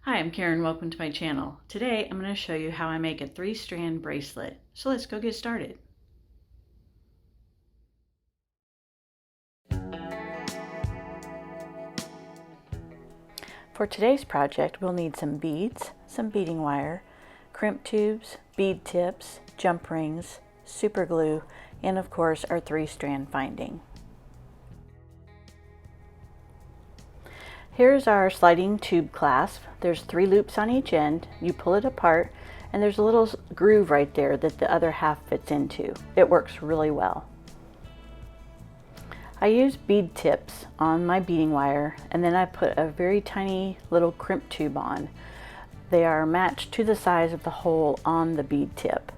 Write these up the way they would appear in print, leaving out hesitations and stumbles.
Hi, I'm Karen. Welcome to my channel. Today I'm going to show you how I make a 3-strand bracelet. So let's go get started. For today's project, we'll need some beads, some beading wire, crimp tubes, bead tips, jump rings, super glue, and of course our 3-strand finding. Here's our sliding tube clasp. There's 3 loops on each end. You pull it apart and there's a little groove right there that the other half fits into. It works really well. I use bead tips on my beading wire, and then I put a very tiny little crimp tube on. They are matched to the size of the hole on the bead tip.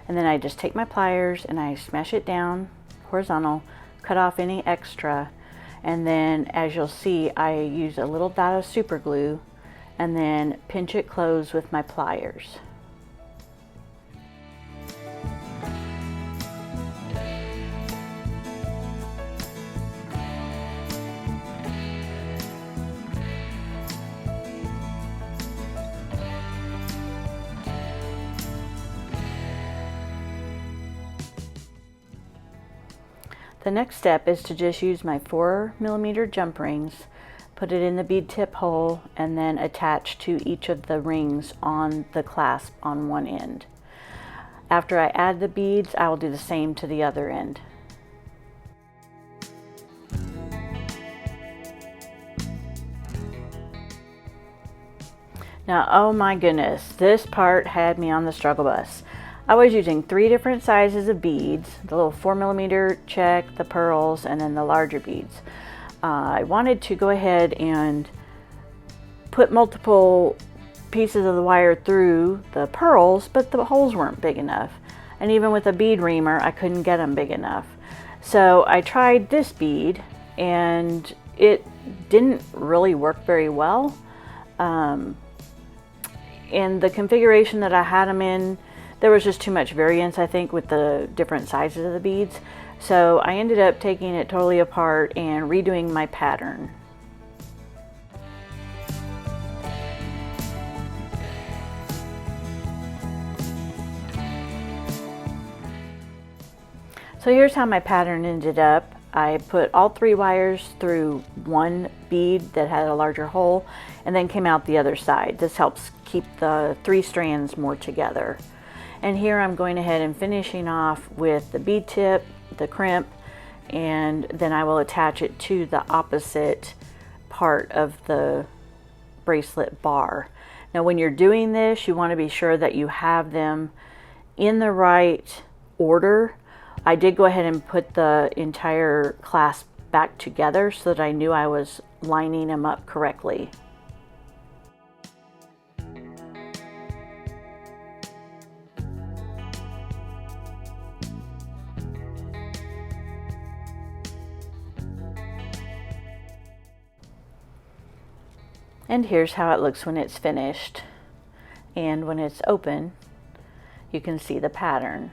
And then I just take my pliers and I smash it down horizontal, cut off any extra, and then as you'll see I use a little dot of super glue and then pinch it closed with my pliers. The next step is to just use my 4mm jump rings, put it in the bead tip hole, and then attach to each of the rings on the clasp on one end. After I add the beads, I will do the same to the other end. Now, oh my goodness, this part had me on the struggle bus. I was using 3 different sizes of beads, the little 4mm check, the pearls, and then the larger beads. I wanted to go ahead and put multiple pieces of the wire through the pearls, but the holes weren't big enough. And even with a bead reamer, I couldn't get them big enough. So I tried this bead, and it didn't really work very well. In the configuration that I had them in, there was just too much variance, I think, with the different sizes of the beads. So I ended up taking it totally apart and redoing my pattern. So here's how my pattern ended up. I put all 3 wires through one bead that had a larger hole and then came out the other side. This helps keep the 3 strands more together. And here I'm going ahead and finishing off with the bead tip, the crimp, and then I will attach it to the opposite part of the bracelet bar. Now when you're doing this, you want to be sure that you have them in the right order. I did go ahead and put the entire clasp back together so that I knew I was lining them up correctly. And here's how it looks when it's finished. And when it's open, you can see the pattern.